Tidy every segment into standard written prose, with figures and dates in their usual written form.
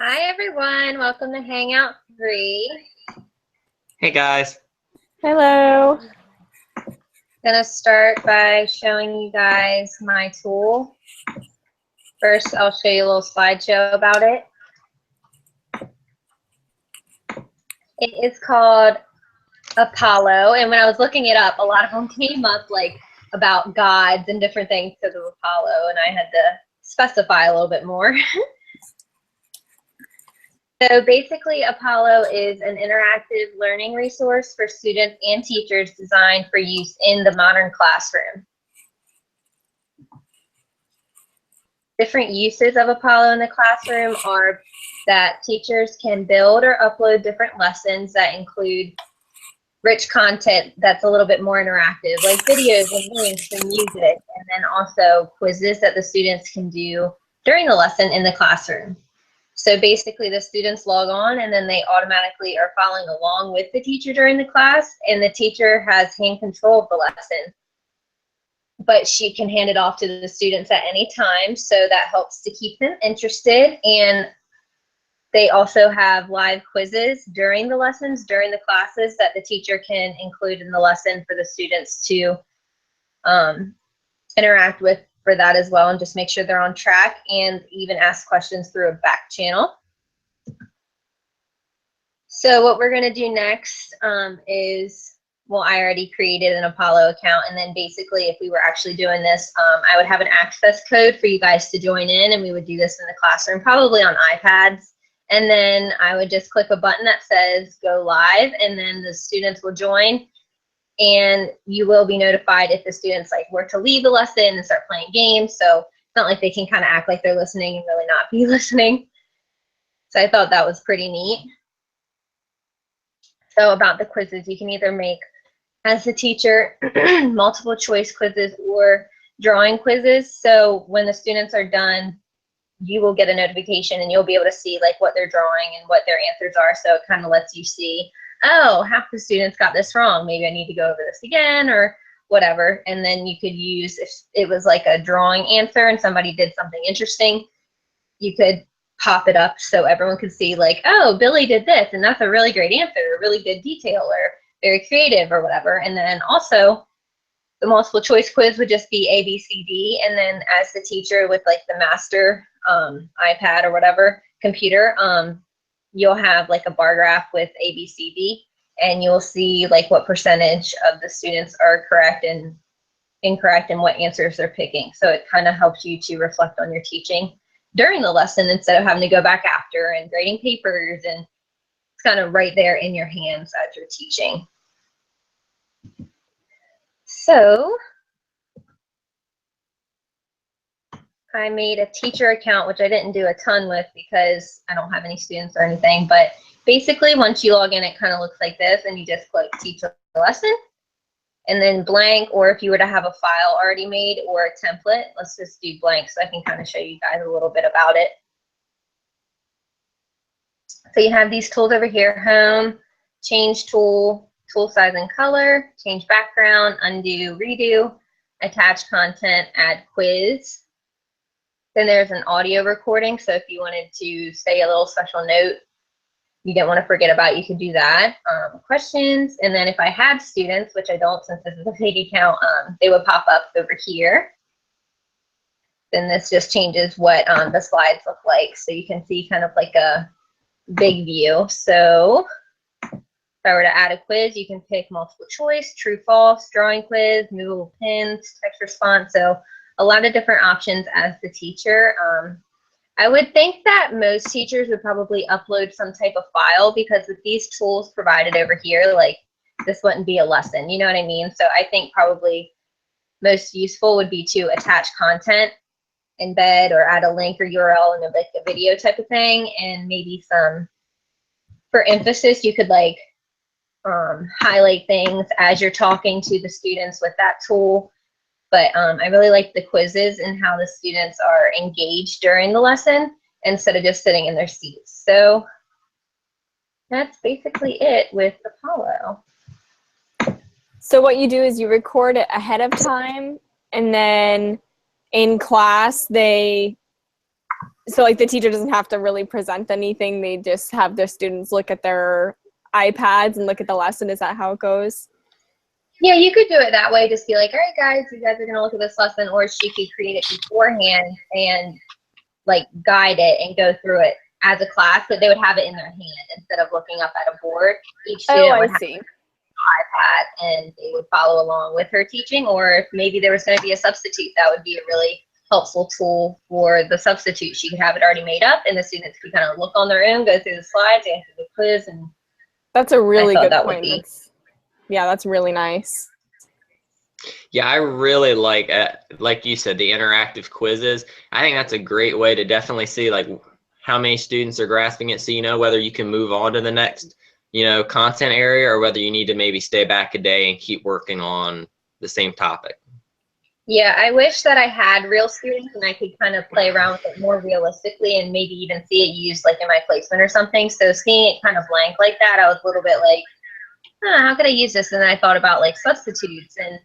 Hi everyone, welcome to Hangout 3. Hey guys. Hello. Gonna start by showing you guys my tool. First, I'll show you a little slideshow about it. It is called Apollo, and when I was looking it up, a lot of them came up like about gods and different things because of Apollo, and I had to specify a little bit more. So basically, Apollo is an interactive learning resource for students and teachers designed for use in the modern classroom. Different uses of Apollo in the classroom are that teachers can build or upload different lessons that include rich content that's a little bit more interactive, like videos and links and music, and then also quizzes that the students can do during the lesson in the classroom. So basically the students log on and then they automatically are following along with the teacher during the class, and the teacher has hand control of the lesson, but she can hand it off to the students at any time, so that helps to keep them interested. And they also have live quizzes during the lessons, during the classes, that the teacher can include in the lesson for the students to interact with for that as well, and just make sure they're on track, and even ask questions through a back channel. So what we're gonna do next is, well, I already created an Apollo account, and then basically if we were actually doing this, I would have an access code for you guys to join in, and we would do this in the classroom, probably on iPads. And then I would just click a button that says go live, and then the students will join, and you will be notified if the students were to leave the lesson and start playing games. So it's not like they can kind of act like they're listening and really not be listening. So I thought that was pretty neat. So about the quizzes, you can either make, as the teacher, multiple choice quizzes or drawing quizzes. So when the students are done, you will get a notification and you'll be able to see what they're drawing and what their answers are. So it kind of lets you see, oh, half the students got this wrong. Maybe I need to go over this again or whatever. And then you could use, if it was like a drawing answer and somebody did something interesting, you could pop it up so everyone could see oh, Billy did this, and that's a really great answer, a really good detail, or very creative or whatever. And then also the multiple choice quiz would just be A, B, C, D. And then as the teacher with the master iPad or whatever computer, you'll have a bar graph with A, B, C, D, and you'll see what percentage of the students are correct and incorrect and what answers they're picking. So it kind of helps you to reflect on your teaching during the lesson instead of having to go back after and grading papers, and it's kind of right there in your hands as you're teaching. So I made a teacher account, which I didn't do a ton with because I don't have any students or anything, but basically once you log in, it kind of looks like this, and you just click teach a lesson, and then blank, or if you were to have a file already made or a template, let's just do blank so I can kind of show you guys a little bit about it. So you have these tools over here: home, change tool, tool size and color, change background, undo, redo, attach content, add quiz. Then there's an audio recording, so if you wanted to say a little special note you didn't want to forget about, you could do that. Questions, and then if I had students, which I don't since this is a fake account, they would pop up over here. Then this just changes what the slides look like, so you can see kind of like a big view. So if I were to add a quiz, you can pick multiple choice, true, false, drawing quiz, movable pins, text response. So a lot of different options as the teacher. I would think that most teachers would probably upload some type of file, because with these tools provided over here, this wouldn't be a lesson, you know what I mean? So I think probably most useful would be to attach content, embed, or add a link or URL in a video type of thing, and maybe some, for emphasis, you could highlight things as you're talking to the students with that tool. But I really like the quizzes and how the students are engaged during the lesson instead of just sitting in their seats. So that's basically it with Apollo. So what you do is you record it ahead of time, and then in class they So like the teacher doesn't have to really present anything. They just have their students look at their iPads and look at the lesson. Is that how it goes? Yeah, you could do it that way. Just be like, all right, guys, you guys are going to look at this lesson. Or she could create it beforehand and like guide it and go through it as a class, but they would have it in their hand instead of looking up at a board. Each student would have an iPad and they would follow along with her teaching. Or if maybe there was going to be a substitute, that would be a really helpful tool for the substitute. She could have it already made up and the students could kind of look on their own, go through the slides, answer the quiz. And that's a really good point. Yeah, that's really nice. Yeah, I really like you said, the interactive quizzes. I think that's a great way to definitely see like how many students are grasping it, so you know whether you can move on to the next, content area, or whether you need to maybe stay back a day and keep working on the same topic. Yeah, I wish that I had real students and I could kind of play around with it more realistically and maybe even see it used like in my placement or something. So seeing it kind of blank like that, I was a little bit like, how could I use this? And then I thought about like substitutes and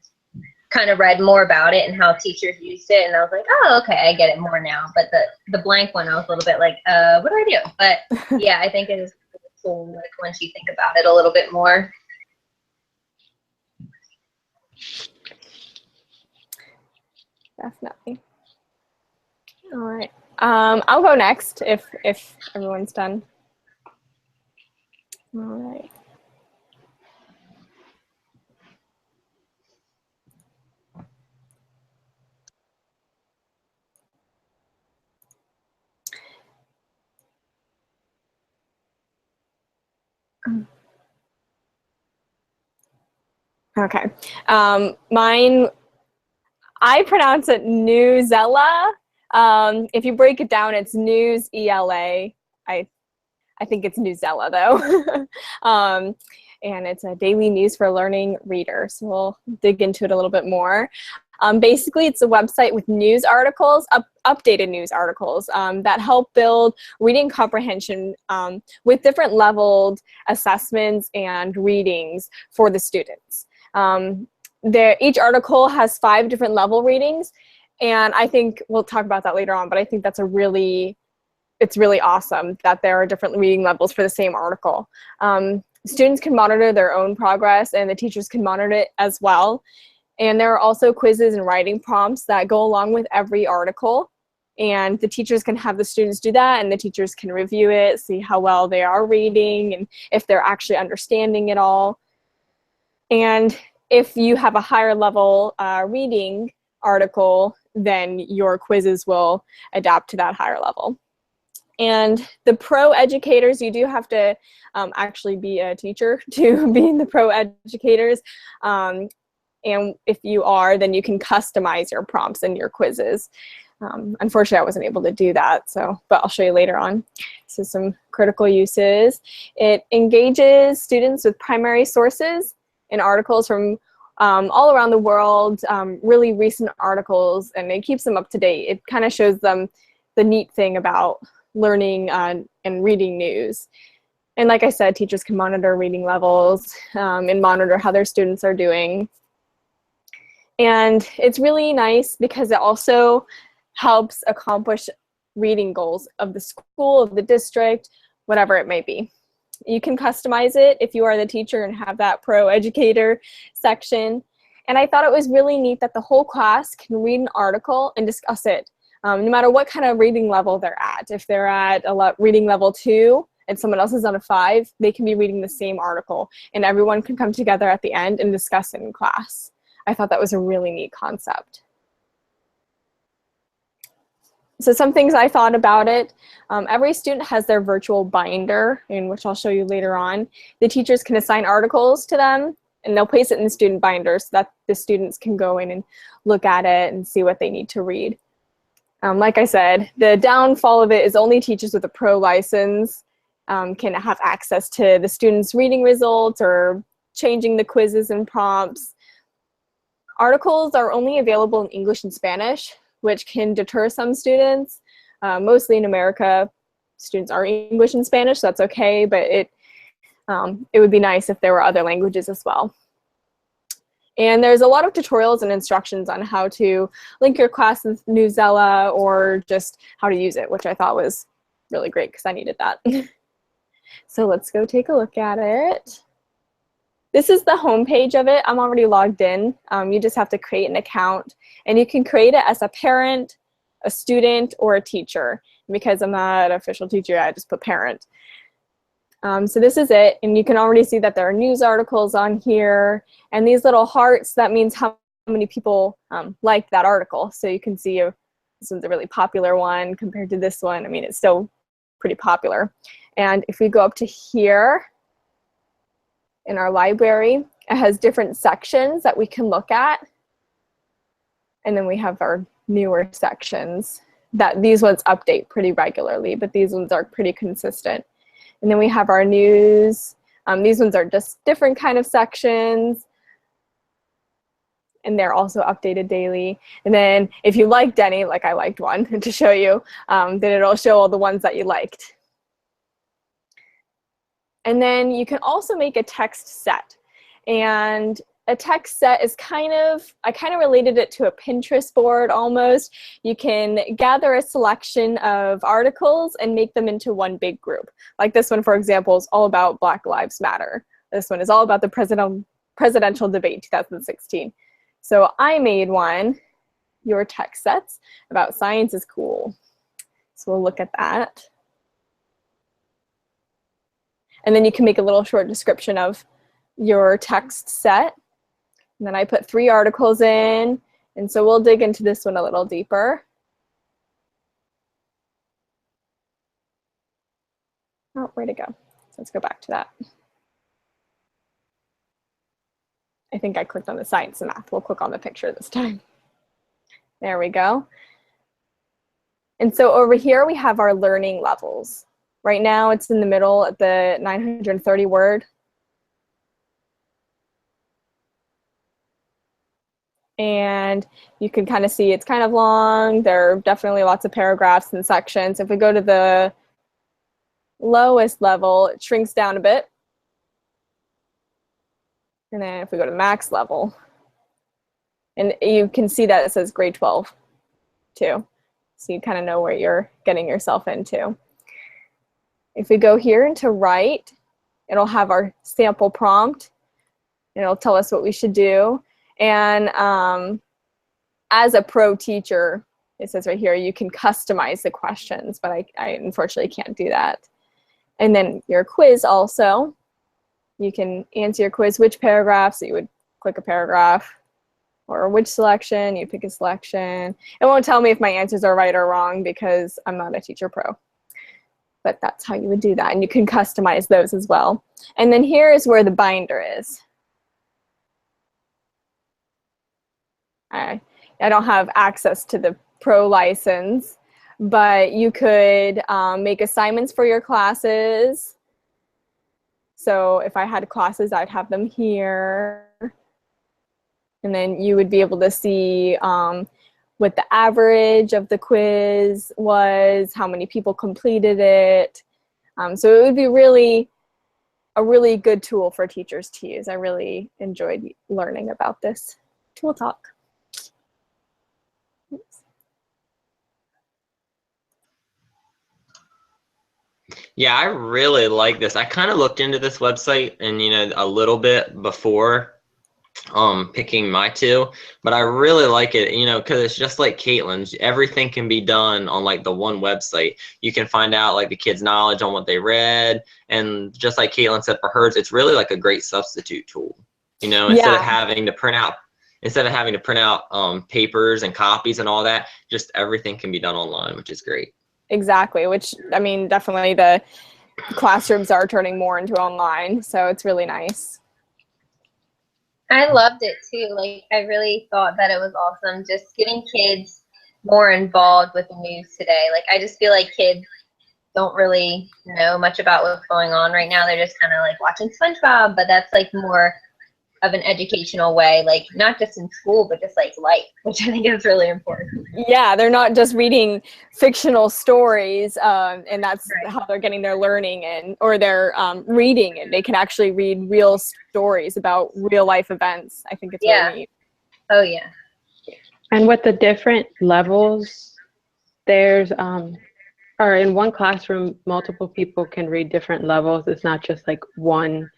kind of read more about it and how teachers used it. And I was like, oh, okay, I get it more now. But the blank one, I was a little bit like, what do I do? But yeah, I think it is cool like once you think about it a little bit more. Definitely. All right. I'll go next if everyone's done. All right. Okay. Mine, I pronounce it Newsella. If you break it down, it's News ELA. I think it's Newsella though. And it's a daily news for learning reader. So we'll dig into it a little bit more. Basically, it's a website with news articles, updated news articles that help build reading comprehension with different leveled assessments and readings for the students. Each article has 5 different level readings, and I think we'll talk about that later on, but I think that's it's really awesome that there are different reading levels for the same article. Students can monitor their own progress and the teachers can monitor it as well. And there are also quizzes and writing prompts that go along with every article. And the teachers can have the students do that and the teachers can review it, see how well they are reading and if they're actually understanding it all. And if you have a higher level reading article, then your quizzes will adapt to that higher level. And the pro educators, you do have to actually be a teacher to be in the pro educators. And if you are, then you can customize your prompts and your quizzes. Unfortunately, I wasn't able to do that, but I'll show you later on. So some critical uses. It engages students with primary sources and articles from all around the world, really recent articles, and it keeps them up to date. It kind of shows them the neat thing about learning and reading news. And like I said, teachers can monitor reading levels and monitor how their students are doing. And it's really nice because it also helps accomplish reading goals of the school, of the district, whatever it may be. You can customize it if you are the teacher and have that pro educator section. And I thought it was really neat that the whole class can read an article and discuss it, no matter what kind of reading level they're at. If they're at a reading level 2 and someone else is on a 5, they can be reading the same article and everyone can come together at the end and discuss it in class. I thought that was a really neat concept. So some things I thought about it. Every student has their virtual binder, in which I'll show you later on. The teachers can assign articles to them and they'll place it in the student binder so that the students can go in and look at it and see what they need to read. Like I said, the downfall of it is only teachers with a pro license can have access to the students' reading results or changing the quizzes and prompts. Articles are only available in English and Spanish, which can deter some students. Mostly in America, students are English and Spanish, so that's okay, but it would be nice if there were other languages as well. And there's a lot of tutorials and instructions on how to link your class with Newsela or just how to use it, which I thought was really great because I needed that. So let's go take a look at it. This is the home page of it. I'm already logged in. You just have to create an account, and you can create it as a parent, a student, or a teacher. Because I'm not an official teacher, I just put parent. So this is it, and you can already see that there are news articles on here, and these little hearts, that means how many people liked that article. So you can see this one's a really popular one compared to this one. I mean, it's still pretty popular. And if we go up to here in our library, it has different sections that we can look at. And then we have our newer sections that these ones update pretty regularly, but these ones are pretty consistent. And then we have our news. These ones are just different kind of sections, and they're also updated daily. And then if you liked any, like I liked one to show you, then it'll show all the ones that you liked. And then you can also make a text set. And a text set is I kind of related it to a Pinterest board almost. You can gather a selection of articles and make them into one big group. Like this one, for example, is all about Black Lives Matter. This one is all about the presidential debate 2016. So I made one, your text sets, about science is cool. So we'll look at that. And then you can make a little short description of your text set. And then I put 3 articles in, and so we'll dig into this one a little deeper. Oh, where'd it go? So let's go back to that. I think I clicked on the science and math. We'll click on the picture this time. There we go. And so over here we have our learning levels. Right now it's in the middle at the 930 word. And you can kind of see it's kind of long. There are definitely lots of paragraphs and sections. If we go to the lowest level, it shrinks down a bit. And then if we go to max level, and you can see that it says grade 12 too. So you kind of know where you're getting yourself into. If we go here into write, it'll have our sample prompt. It'll tell us what we should do. And as a pro teacher, it says right here, you can customize the questions, but I unfortunately can't do that. And then your quiz also, you can answer your quiz, which paragraph, so you would click a paragraph, or which selection, you pick a selection. It won't tell me if my answers are right or wrong because I'm not a teacher pro. But that's how you would do that, and you can customize those as well. And then here is where the binder is. I don't have access to the pro license, but you could make assignments for your classes. So if I had classes, I'd have them here. And then you would be able to see what the average of the quiz was, how many people completed it. So it would be a really good tool for teachers to use. I really enjoyed learning about this tool talk. Yeah, I really like this. I kind of looked into this website and, a little bit before picking my 2, but I really like it, because it's just like Caitlin's. Everything can be done on like the one website. You can find out like the kids' knowledge on what they read, and just like Caitlin said for hers, it's really like a great substitute tool. Instead of having to print out papers and copies and all that, just everything can be done online, which is great. Exactly, which, I mean, definitely the classrooms are turning more into online, so it's really nice. I loved it too. Like, I really thought that it was awesome just getting kids more involved with the news today. Like, I just feel like kids don't really know much about what's going on right now. They're just kind of like watching SpongeBob, but that's like more of an educational way, like not just in school, but just like life, which I think is really important. Yeah, they're not just reading fictional stories, and that's how they're getting their learning in, or they're reading, and they can actually read real stories about real life events. I think it's really neat. Oh yeah. And with the different levels, there's or in one classroom, multiple people can read different levels. It's not just like one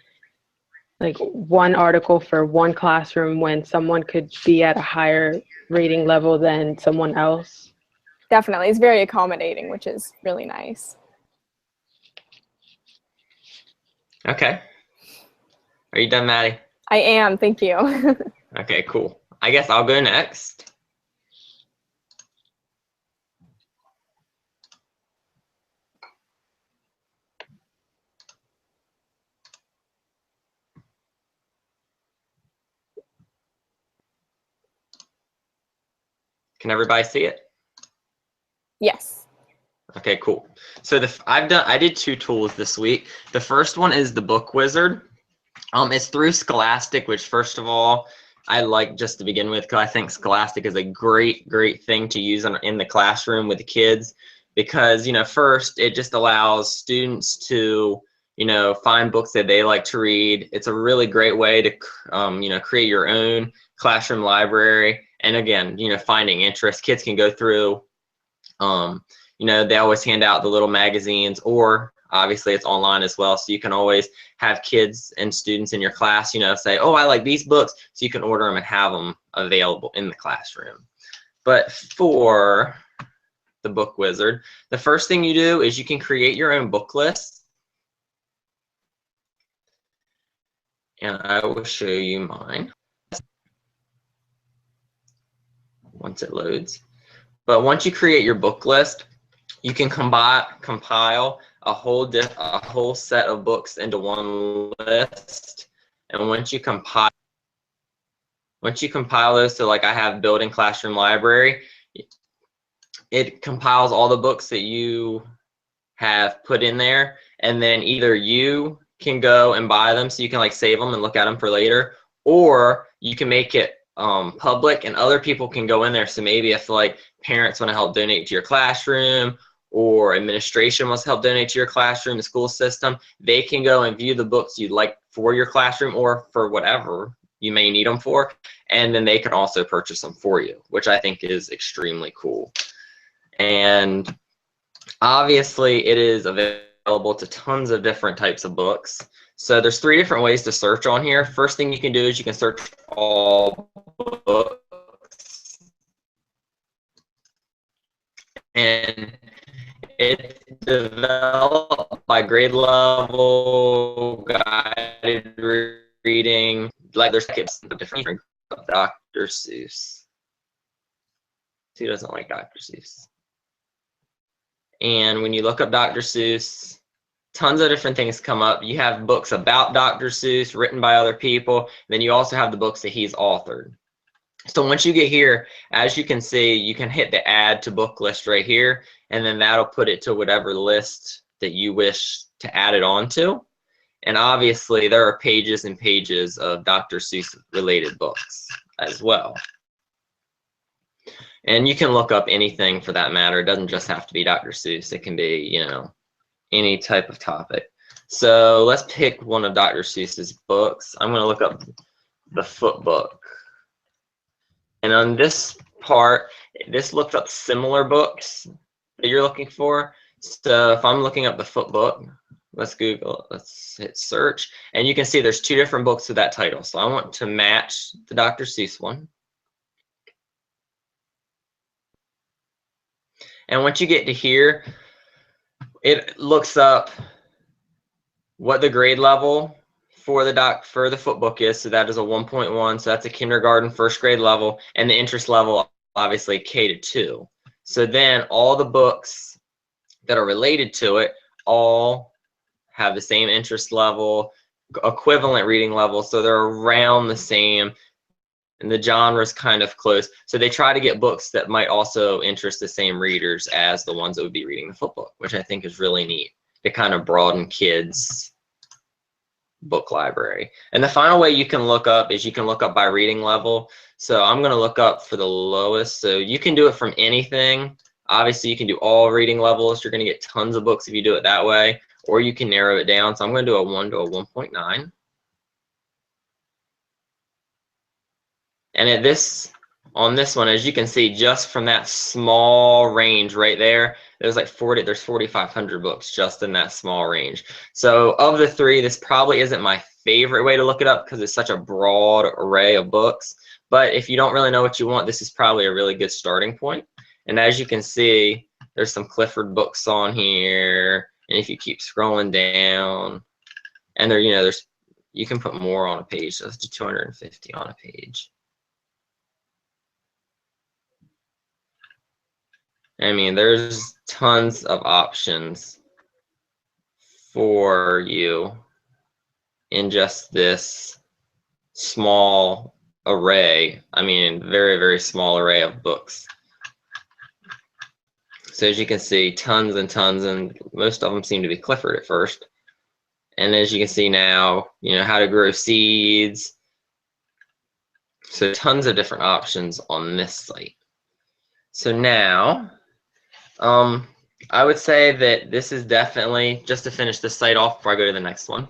article for one classroom when someone could be at a higher reading level than someone else. Definitely. It's very accommodating, which is really nice. Okay. Are you done, Maddie? I am. Thank you. Okay, cool. I guess I'll go next. Can everybody see it? Yes. Okay, cool. So I did 2 tools this week. The first one is the Book Wizard. It's through Scholastic, which first of all, I like just to begin with, because I think Scholastic is a great thing to use in the classroom with the kids, because, you know, first, it just allows students to, you know, find books that they like to read. It's a really great way to, you know, create your own classroom library. And again, you know, finding interest. Kids can go through, you know, they always hand out the little magazines, or obviously it's online as well. So you can always have kids and students in your class, you know, say, oh, I like these books. So you can order them and have them available in the classroom. But for the Book Wizard, the first thing you do is you can create your own book list. And I will show you mine once it loads. But once you create your book list, you can compile a whole set of books into one list. And once you compile those, so like I have built-in classroom library, it compiles all the books that you have put in there, and then either you can go and buy them so you can like save them and look at them for later, or you can make it public and other people can go in there. So maybe if like parents want to help donate to your classroom, or administration wants to help donate to your classroom, the school system, they can go and view the books you'd like for your classroom or for whatever you may need them for, and then they can also purchase them for you, which I think is extremely cool. And obviously it is available to tons of different types of books. So there's 3 different ways to search on here. First thing you can do is you can search all books. And it's developed by grade level, guided reading. Like there's different Dr. Seuss. Who doesn't like Dr. Seuss? And when you look up Dr. Seuss, tons of different things come up. You have books about Dr. Seuss written by other people. Then you also have the books that he's authored. So once you get here, as you can see, you can hit the add to book list right here, and then that'll put it to whatever list that you wish to add it onto. And obviously there are pages and pages of Dr. Seuss related books as well. And you can look up anything for that matter. It doesn't just have to be Dr. Seuss. It can be, you know, any type of topic. So let's pick one of Dr. Seuss's books. I'm going to look up the Foot Book. And on this part, this looks up similar books that you're looking for. So if I'm looking up the Foot Book, let's Google, let's hit search. And you can see there's 2 different books with that title. So I want to match the Dr. Seuss one. And once you get to here, it looks up what the grade level for the Foot Book is. So that is a 1.1. So that's a kindergarten, 1st grade level, and the interest level obviously K to 2. So then all the books that are related to it all have the same interest level, equivalent reading level. So they're around the same, and the genre is kind of close. So they try to get books that might also interest the same readers as the ones that would be reading the Foot Book, which I think is really neat to kind of broaden kids' book library. And the final way you can look up is you can look up by reading level. So I'm going to look up for the lowest. So you can do it from anything. Obviously, you can do all reading levels. You're going to get tons of books if you do it that way, or you can narrow it down. So I'm going to do a 1 to a 1.9. And on this one, as you can see, just from that small range right there, there's 4,500 books just in that small range. So of the three, this probably isn't my favorite way to look it up because it's such a broad array of books. But if you don't really know what you want, this is probably a really good starting point. And as you can see, there's some Clifford books on here. And if you keep scrolling down, and you can put more on a page. So it's 250 on a page. I mean, there's tons of options for you in just this small array. I mean, very, very small array of books. So as you can see, tons and tons, and most of them seem to be Clifford at first. And as you can see now, how to grow seeds. So tons of different options on this site. So now, I would say that this is definitely, just to finish this site off before I go to the next one,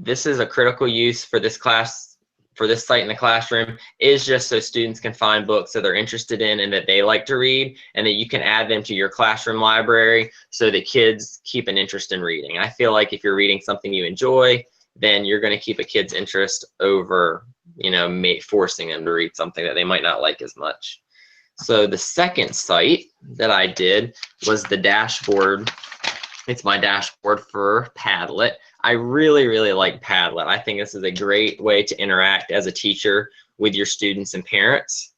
this is a critical use for this class, for this site in the classroom, is just so students can find books that they're interested in and that they like to read, and that you can add them to your classroom library so that kids keep an interest in reading. I feel like if you're reading something you enjoy, then you're going to keep a kid's interest over, forcing them to read something that they might not like as much. So the second site that I did was the dashboard. It's my dashboard for Padlet. I really, really like Padlet. I think this is a great way to interact as a teacher with your students and parents.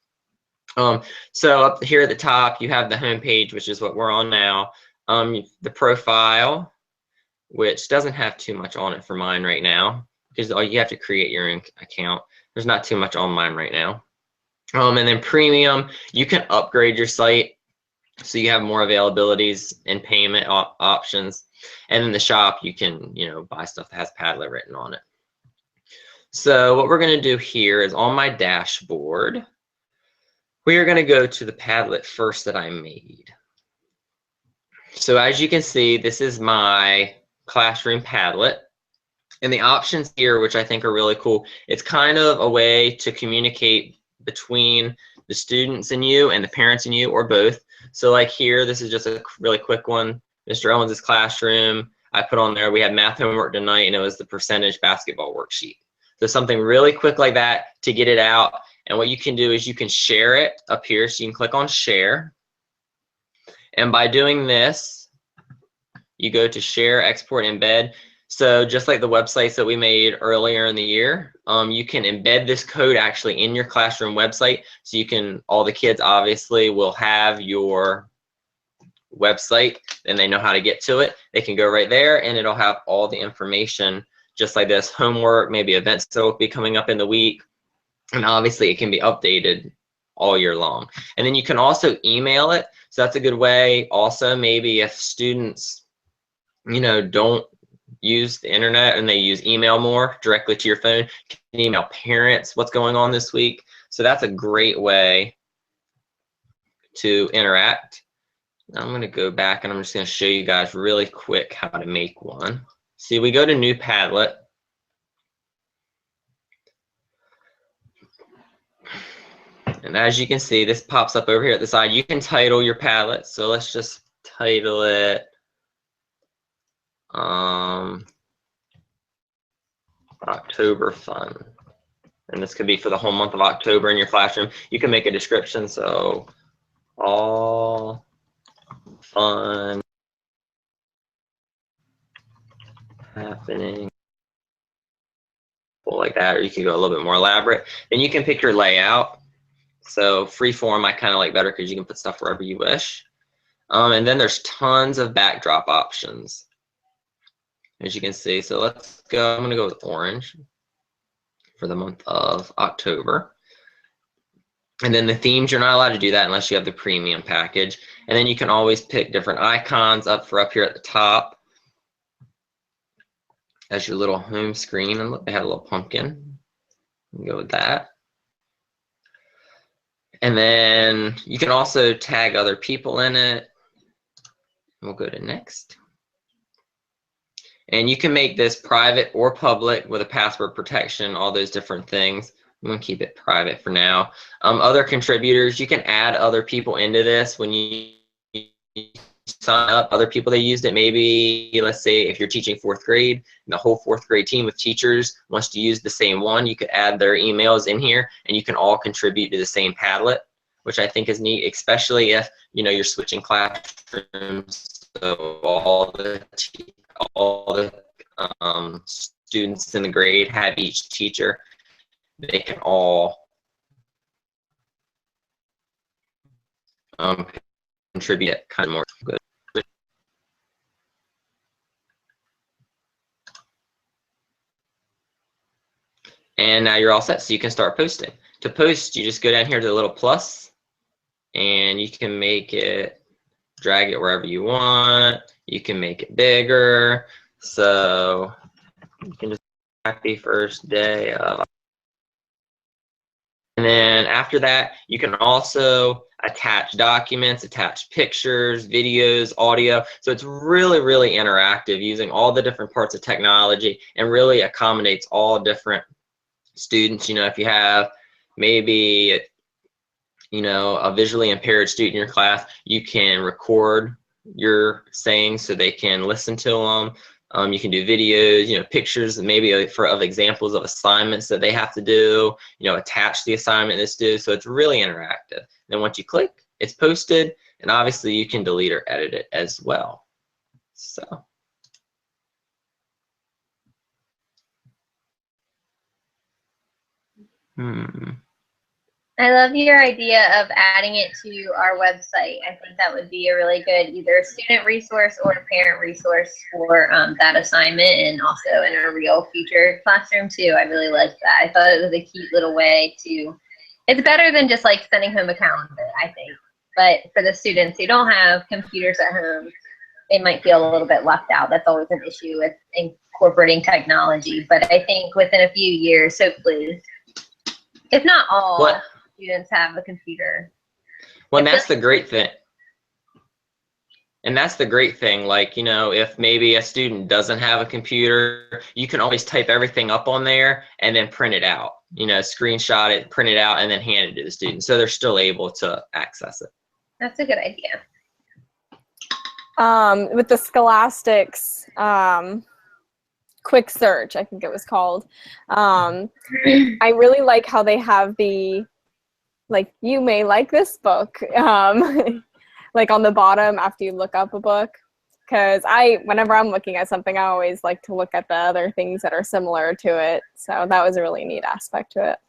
So up here at the top, you have the home page, which is what we're on now. The profile, which doesn't have too much on it for mine right now, because you have to create your own account. There's not too much on mine right now. And then premium, you can upgrade your site so you have more availabilities and payment options. And in the shop, you can, buy stuff that has Padlet written on it. So what we're going to do here is on my dashboard, we are going to go to the Padlet first that I made. So as you can see, this is my classroom Padlet. And the options here, which I think are really cool, it's kind of a way to communicate between the students and you and the parents and you, or both. So like here, this is just a really quick one. Mr. Owens' classroom, I put on there, we had math homework tonight, and it was the percentage basketball worksheet. So something really quick like that to get it out. And what you can do is you can share it up here. So you can click on share. And by doing this, you go to share, export, embed. So just like the websites that we made earlier in the year, you can embed this code actually in your classroom website. So you can, all the kids obviously will have your website and they know how to get to it. They can go right there and it'll have all the information just like this, homework, maybe events that will be coming up in the week. And obviously it can be updated all year long. And then you can also email it. So that's a good way also, maybe if students, don't use the internet and they use email more directly to your phone, you can email parents what's going on this week. So that's a great way to interact. Now I'm going to go back and I'm just going to show you guys really quick how to make one. See, we go to new Padlet. And as you can see, this pops up over here at the side. You can title your Padlet. So let's just title it October Fun. And this could be for the whole month of October in your classroom. You can make a description. So all fun happening, like that, or you can go a little bit more elaborate. Then you can pick your layout. So freeform I kind of like better because you can put stuff wherever you wish. And then there's tons of backdrop options, as you can see. So let's go, I'm going to go with orange for the month of October. And then the themes, you're not allowed to do that unless you have the premium package. And then you can always pick different icons up here at the top. as your little home screen. And look, they had a little pumpkin. Go with that. And then you can also tag other people in it. We'll go to next. And you can make this private or public with a password protection, all those different things. I'm going to keep it private for now. Other contributors, you can add other people into this when you sign up. Other people that used it, maybe let's say if you're teaching 4th grade and the whole 4th grade team of teachers wants to use the same one, you could add their emails in here and you can all contribute to the same Padlet, which I think is neat, especially if you're switching classrooms. So all the students in the grade have each teacher. They can all contribute kind of more good. And now you're all set, so you can start posting. To post, you just go down here to the little plus, and you can make it, drag it wherever you want. You can make it bigger. So you can just happy first day of. And then after that, you can also attach documents, attach pictures, videos, audio. So it's really, really interactive using all the different parts of technology and really accommodates all different students. If you have maybe a visually impaired student in your class, you can record your sayings so they can listen to them. You can do videos, pictures, maybe of examples of assignments that they have to do, attach the assignment that's due. So it's really interactive. Then once you click, it's posted, and obviously you can delete or edit it as well. So. I love your idea of adding it to our website. I think that would be a really good either student resource or parent resource for that assignment, and also in a real future classroom too. I really liked that. I thought it was a cute little way to, it's better than just like sending home a calendar, I think. But for the students who don't have computers at home, they might feel a little bit left out. That's always an issue with incorporating technology. But I think within a few years, hopefully, if not all, students have a computer. Well, and that's the great thing. And that's the great thing. Like, if maybe a student doesn't have a computer, you can always type everything up on there and then print it out. Screenshot it, print it out, and then hand it to the student. So they're still able to access it. That's a good idea. With the Scholastics quick search, I think it was called. I really like how they have the, like, you may like this book, like on the bottom after you look up a book. Because whenever I'm looking at something, I always like to look at the other things that are similar to it. So that was a really neat aspect to it.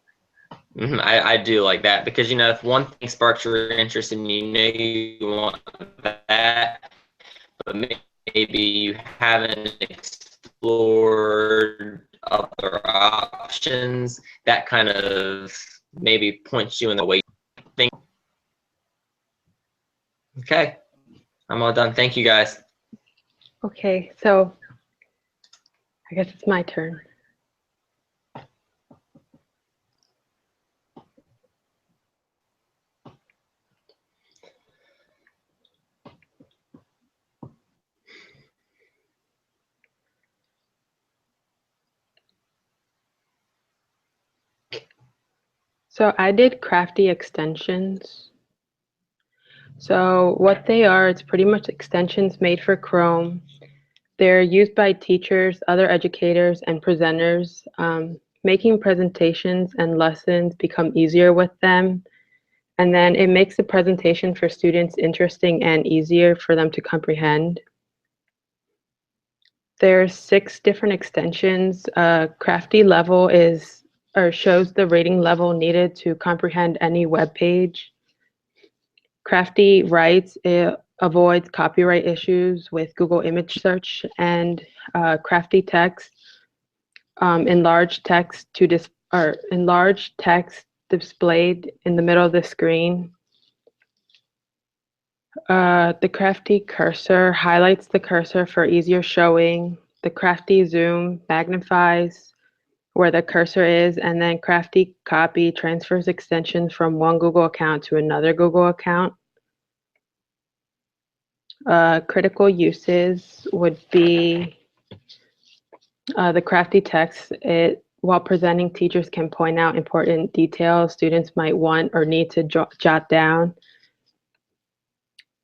I do like that because, if one thing sparks your interest and you want that, but maybe you haven't explored other options, that kind of maybe points you in the way you think. Okay, I'm all done. Thank you, guys. Okay, so I guess it's my turn. So I did crafty extensions. So what they are, it's pretty much extensions made for Chrome. They're used by teachers, other educators, and presenters. Making presentations and lessons become easier with them. And then it makes the presentation for students interesting and easier for them to comprehend. There's 6 different extensions. Crafty level shows the rating level needed to comprehend any web page. Crafty writes, it avoids copyright issues with Google image search, and crafty text, enlarged text displayed in the middle of the screen. The crafty cursor highlights the cursor for easier showing. the Crafty Zoom magnifies where the cursor is, and then Crafty Copy transfers extensions from one Google account to another Google account. Critical uses would be the Crafty text. While presenting, teachers can point out important details students might want or need to jot down.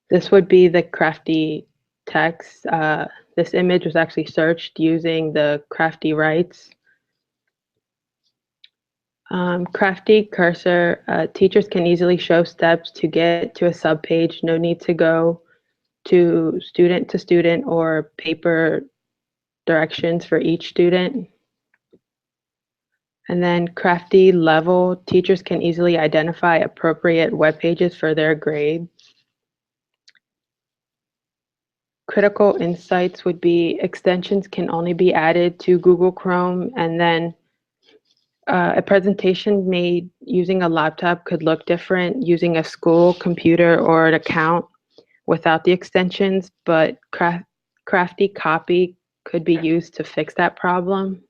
This would be the Crafty text. This image was actually searched using the Crafty rights. Crafty cursor, teachers can easily show steps to get to a subpage. No need to go to student or paper directions for each student. And then Crafty level, teachers can easily identify appropriate web pages for their grade. Critical insights would be extensions can only be added to Google Chrome, and then a presentation made using a laptop could look different using a school computer or an account without the extensions, but Crafty Copy could be used to fix that problem.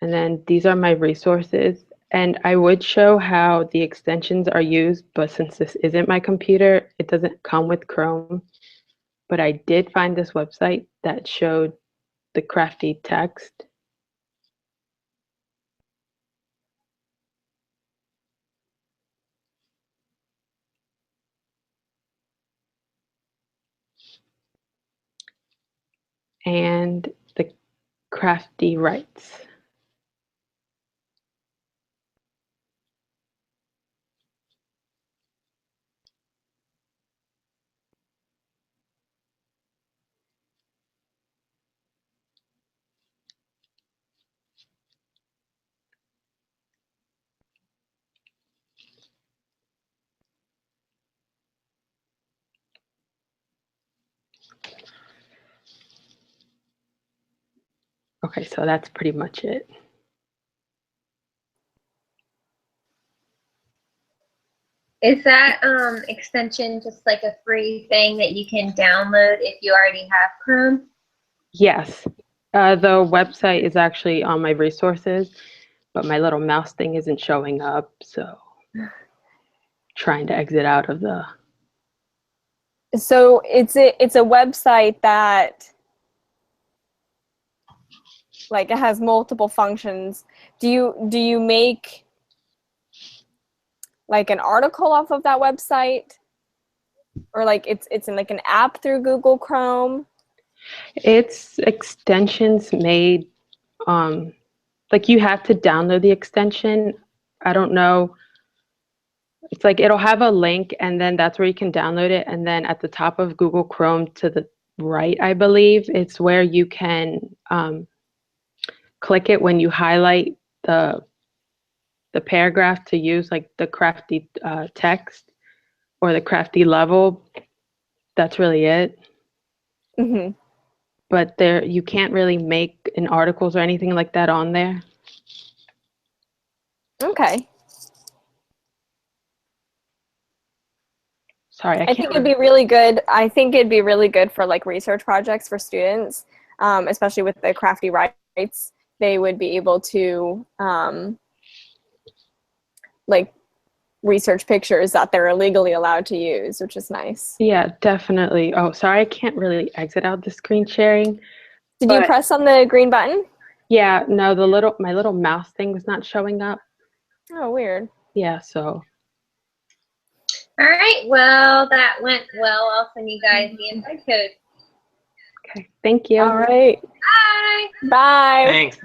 And then these are my resources. And I would show how the extensions are used, but since this isn't my computer, it doesn't come with Chrome. But I did find this website that showed the Crafty text. And the Crafty rights. Okay, so that's pretty much it. Is that extension just like a free thing that you can download if you already have Chrome? Yes, the website is actually on my resources, but my little mouse thing isn't showing up, so trying to exit out of the. So it's a website that like it has multiple functions. Do you make like an article off of that website, or like it's in like an app through Google Chrome? It's extensions made, like you have to download the extension. I don't know. It's like it'll have a link, and then that's where you can download it. And then at the top of Google Chrome to the right, I believe, it's where you can click it when you highlight the paragraph to use like the Crafty text or the Crafty level. That's really it. Mm-hmm. But there, you can't really make an articles or anything like that on there. Okay. Sorry, I think it'd be really good. I think it'd be really good for like research projects for students, especially with the Crafty rights. They would be able to like research pictures that they're illegally allowed to use, which is nice. Yeah, definitely. Oh, sorry, I can't really exit out the screen sharing. Did you press on the green button? Yeah, no, my little mouse thing was not showing up. Oh, weird. Yeah, so. All right, well, that went well. I'll send you guys the invite code. Okay, thank you. All right. Bye. Bye. Thanks.